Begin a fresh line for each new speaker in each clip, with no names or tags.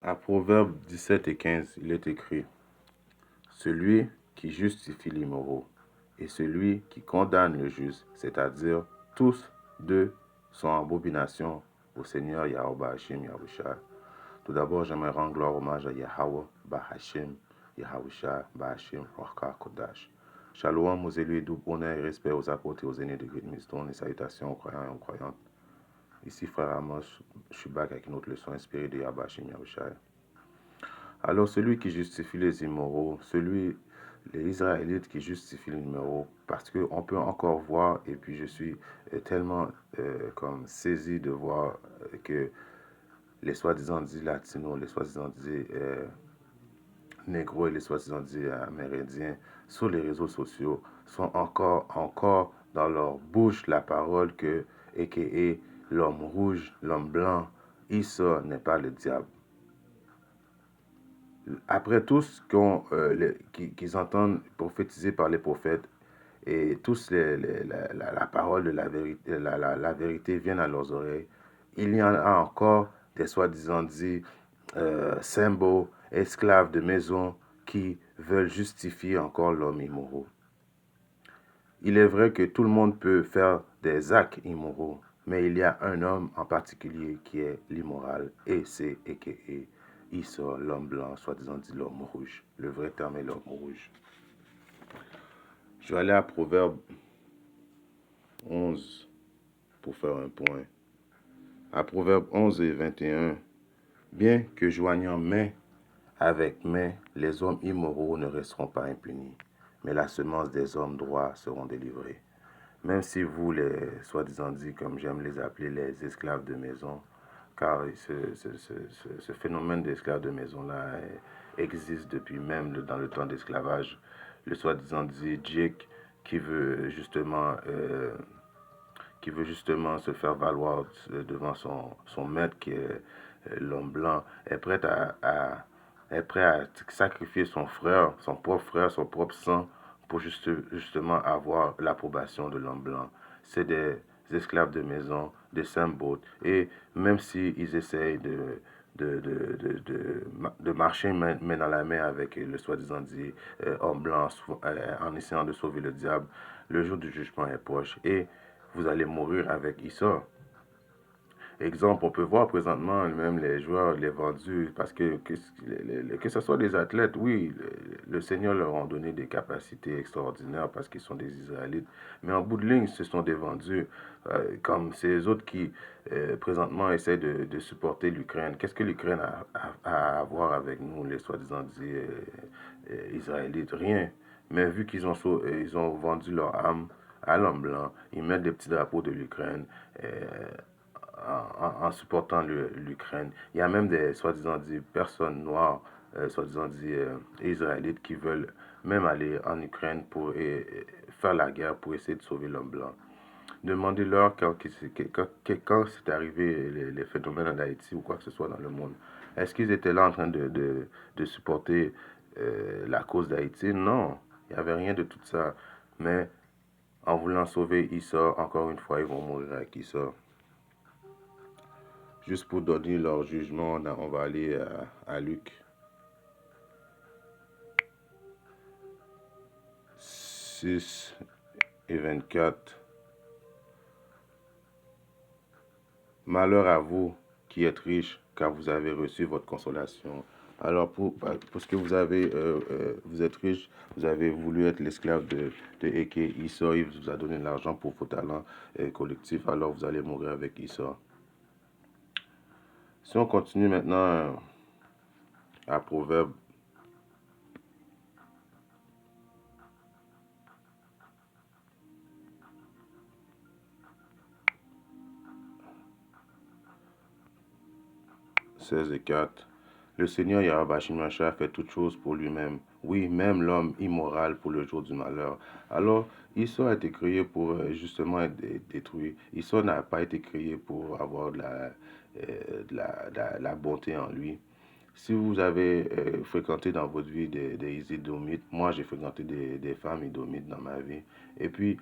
À Proverbes 17 et 15, il est écrit: Celui qui justifie l'immoraux et celui qui condamne le juste, c'est-à-dire tous deux, sont en abomination au Seigneur Yahweh Hashem Yahushua. Tout d'abord, j'aimerais rendre gloire hommage à Yahweh Bahashem Yahushua Bahashem Rorka Kodash. Shalom aux élus et double honneur et respect aux apôtres et aux aînés de Great Millstone et salutations aux croyants et aux croyantes. Ici, frère Amos, je suis back avec une autre leçon inspirée de Yahweh Hashem Yahushua. Alors celui qui justifie les immoraux, les Israélites qui justifient les immoraux, parce qu'on peut encore voir, et puis je suis tellement comme saisi de voir que les soi-disant dits latinos, les soi-disant dits négros et les soi-disant dits amérindiens sur les réseaux sociaux sont encore dans leur bouche la parole que, a.k.a. l'homme rouge, l'homme blanc, Issa n'est pas le diable. Après tout ce qu'ils entendent prophétiser par les prophètes, et tous la parole de la vérité, la vérité vient à leurs oreilles, il y en a encore des soi-disant dits symboles, esclaves de maison qui veulent justifier encore l'homme immoraux. Il est vrai que tout le monde peut faire des actes immoraux, mais il y a un homme en particulier qui est l'immoral, et c'est a.k.a. Issa, l'homme blanc, soi-disant dit l'homme rouge. Le vrai terme est l'homme rouge. Je vais aller à Proverbe 11 pour faire un point. À Proverbe 11 et 21, bien que joignant main avec main, les hommes immoraux ne resteront pas impunis, mais la semence des hommes droits seront délivrés. Même si vous, les soi-disant dit, comme j'aime les appeler, les esclaves de maison, car ce phénomène d'esclave de maison-là existe depuis même dans le temps d'esclavage. Le soi-disant dit Jake qui veut justement se faire valoir devant son maître qui est l'homme blanc, est prêt à sacrifier son frère, son propre sang pour justement avoir l'approbation de l'homme blanc. C'est des esclaves de maison, des symboles. Et même s'ils essayent de marcher main dans la main avec le soi-disant dit homme blanc en essayant de sauver le diable, le jour du jugement est proche et vous allez mourir avec Issa. Exemple, on peut voir présentement même les joueurs, les vendus, parce que ce soit des athlètes, oui, le Seigneur leur a donné des capacités extraordinaires parce qu'ils sont des Israélites, mais en bout de ligne, ce sont des vendus, comme ces autres qui présentement essaient de supporter l'Ukraine. Qu'est-ce que l'Ukraine a à voir avec nous, les soi-disant Israélites? Rien. Mais vu qu'ils ont vendu leur âme à l'homme blanc, ils mettent des petits drapeaux de l'Ukraine. En supportant l'Ukraine. Il y a même des soi-disant dit personnes noires, soi-disant dit israélites qui veulent même aller en Ukraine pour faire la guerre pour essayer de sauver l'homme blanc. Demandez-leur quand c'est arrivé les phénomènes en Haïti ou quoi que ce soit dans le monde. Est-ce qu'ils étaient là en train de supporter la cause d'Haïti? Non, il n'y avait rien de tout ça. Mais en voulant sauver Issa, encore une fois, ils vont mourir avec Issa. Juste pour donner leur jugement, on va aller à Luc 6 et 24. Malheur à vous qui êtes riches, car vous avez reçu votre consolation. Alors, parce que vous êtes riche, vous avez voulu être l'esclave de Issa, il vous a donné de l'argent pour vos talents collectifs, alors vous allez mourir avec Issa. Si on continue maintenant à Proverbe 16 et 4. Le Seigneur Yahweh Shimasha fait toutes choses pour lui-même. Oui, même l'homme immoral pour le jour du malheur. Alors, Issa a été créé pour justement être détruit. Issa n'a pas été créé pour avoir de la bonté en lui. Si vous avez fréquenté dans votre vie des Idomites, moi j'ai fréquenté des femmes Idomites dans ma vie. Et puis,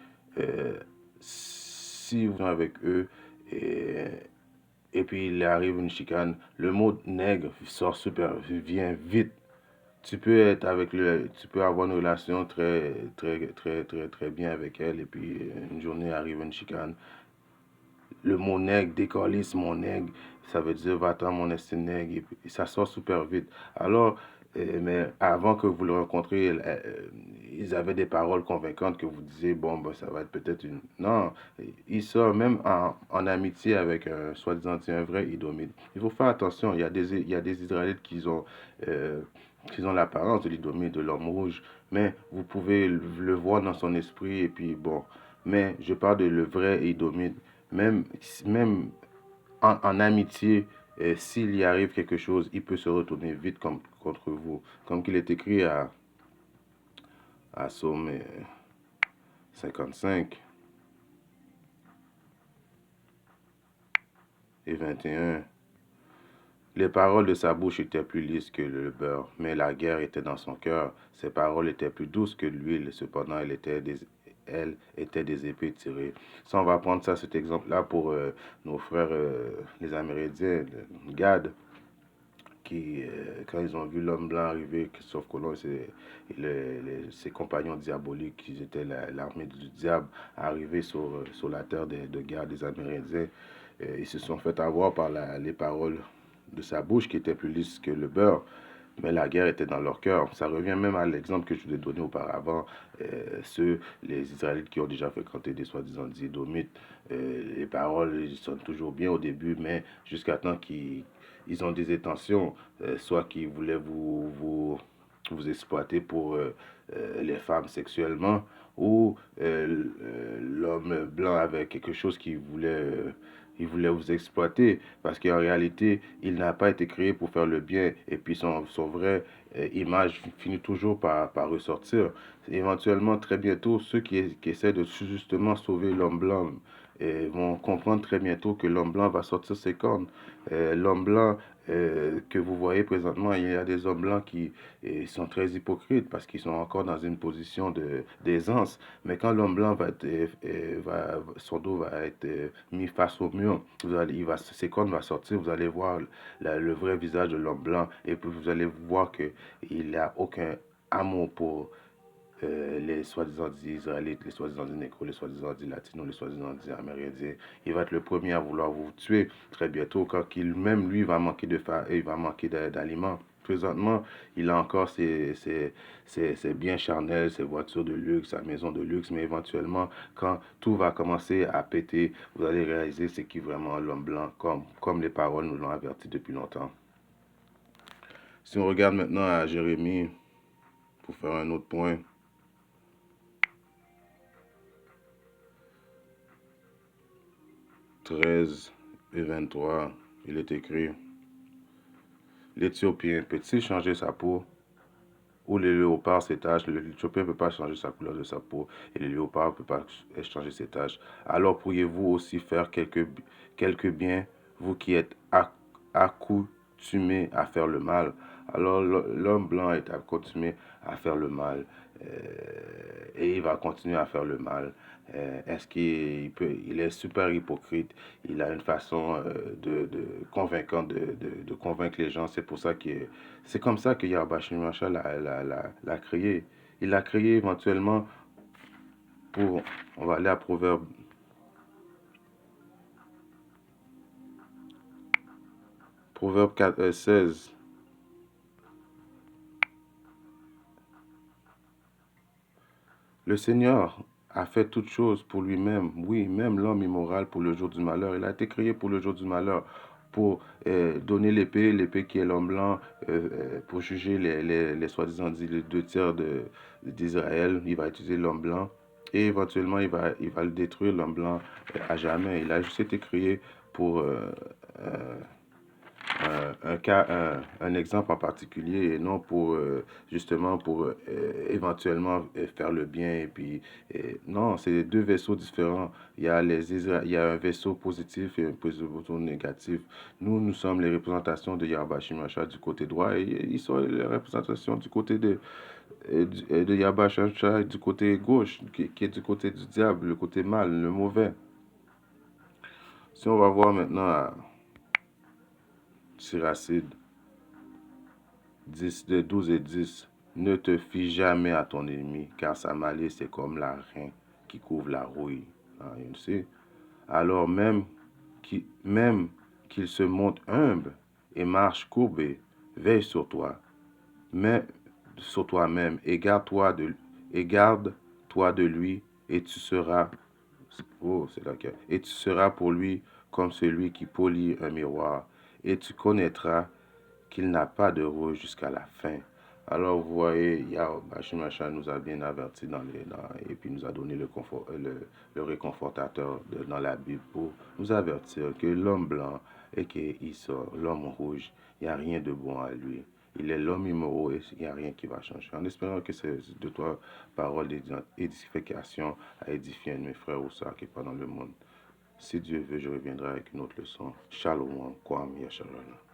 si vous êtes avec eux, et et puis il arrive une chicane. Le mot nègre vient vite. Tu peux avoir une relation très bien avec elle, et puis une journée arrive une chicane. Le mot nègre, décalisse mon nègre, ça veut dire va-t'en mon esti nègre, et puis ça sort super vite. Alors, mais avant que vous le rencontriez, ils avaient des paroles convaincantes que vous disiez, bon, ben, ça va être peut-être une... Non, il sort même en amitié avec un soi-disant un vrai Idomite. Il faut faire attention, il y a des Israélites qui ont l'apparence de l'Idomite, de l'homme rouge, mais vous pouvez le voir dans son esprit, et puis bon, mais je parle de le vrai Idomite. Même en amitié, s'il y arrive quelque chose, il peut se retourner vite contre vous. Comme qu'il est écrit à Psaume 55 et 21. Les paroles de sa bouche étaient plus lisses que le beurre, mais la guerre était dans son cœur. Ses paroles étaient plus douces que l'huile, cependant elles étaient des épées tirées. Ça, on va prendre ça, cet exemple-là, pour nos frères, les Amérindiens, Gad, qui, quand ils ont vu l'homme blanc arriver, Christophe Colomb ses compagnons diaboliques, qui étaient l'armée du diable, arriver sur la terre de guerre des Amérindiens, ils se sont fait avoir par les paroles de sa bouche qui étaient plus lisses que le beurre. Mais la guerre était dans leur cœur. Ça revient même à l'exemple que je vous ai donné auparavant. Les Israélites qui ont déjà fréquenté des soi-disant Édomites, les paroles ils sonnent toujours bien au début, mais jusqu'à temps qu'ils ont des intentions, soit qu'ils voulaient vous exploiter pour les femmes sexuellement, ou l'homme blanc avait quelque chose il voulait vous exploiter, parce qu'en réalité, il n'a pas été créé pour faire le bien, et puis son vrai image finit toujours par ressortir. Éventuellement, très bientôt, ceux qui essaient de justement sauver l'homme blanc vont comprendre très bientôt que l'homme blanc va sortir ses cornes. L'homme blanc que vous voyez présentement, il y a des hommes blancs qui sont très hypocrites parce qu'ils sont encore dans une position d'aisance. Mais quand l'homme blanc son dos va être mis face au mur, ses cornes vont sortir, vous allez voir le vrai visage de l'homme blanc, et puis vous allez voir qu'il n'a aucun amour pour les soi-disant israélites, les soi-disant négros, les soi-disant latinos, les soi-disant amérindiens. Il va être le premier à vouloir vous tuer très bientôt, quand même lui va manquer il va manquer d'aliments. Présentement, il a encore ses biens charnels, ses voitures de luxe, sa maison de luxe, mais éventuellement, quand tout va commencer à péter, vous allez réaliser c'est qui vraiment l'homme blanc, comme les paroles nous l'ont averti depuis longtemps. Si on regarde maintenant à Jérémie, pour faire un autre point, 13 et 23, il est écrit: l'Éthiopien peut-il changer sa peau, ou le léopard ses taches? L'Éthiopien ne peut pas changer sa couleur de sa peau, et le léopard ne peut pas changer ses taches. Alors pourriez-vous aussi faire quelques biens, vous qui êtes accoutumés à faire le mal? Alors l'homme blanc est accoutumé à faire le mal, et il va continuer à faire le mal. Est-ce il est super hypocrite? Il a une façon convaincante de convaincre les gens. C'est comme ça que Yahweh Shemashah l'a créé. Il l'a créé éventuellement pour... On va aller à Proverbe 16. Le Seigneur a fait toutes choses pour lui-même. Oui, même l'homme immoral pour le jour du malheur. Il a été créé pour le jour du malheur, pour donner l'épée qui est l'homme blanc, pour juger les soi-disant les 2 tiers d'Israël. Il va utiliser l'homme blanc, et éventuellement il va le détruire, l'homme blanc, à jamais. Il a juste été créé pour un exemple en particulier, et non pour justement pour éventuellement faire le bien, et puis non, c'est 2 vaisseaux différents. Il y a un vaisseau positif et un vaisseau négatif. Nous sommes les représentations de Yahweh Shemashah du côté droit, et ils sont les représentations du côté de Yahweh Shemashah du côté gauche, qui est du côté du diable, le côté mal, le mauvais. Si on va voir maintenant Siracide 10, de 12 et 10. Ne te fie jamais à ton ennemi, car sa malice est comme la reine qui couvre la rouille. Ah, you see? Alors même qu'il se montre humble et marche courbé, veille sur toi, mais sur toi-même, et garde-toi de lui, et tu seras, oh, c'est là et tu seras pour lui comme celui qui polit un miroir, et tu connaîtras qu'il n'a pas de rouge jusqu'à la fin. Alors, vous voyez, Bachim Macha nous a bien avertis et puis nous a donné le réconfortateur dans la Bible pour nous avertir que l'homme blanc et qu'il sort, l'homme rouge, il n'y a rien de bon à lui. Il est l'homme numéro et il n'y a rien qui va changer. En espérant que ces deux, trois paroles d'édification à édifier mes frères ou sœurs qui sont dans le monde. Si Dieu veut, je reviendrai avec une autre leçon. Shalom, Kwam Yasharon.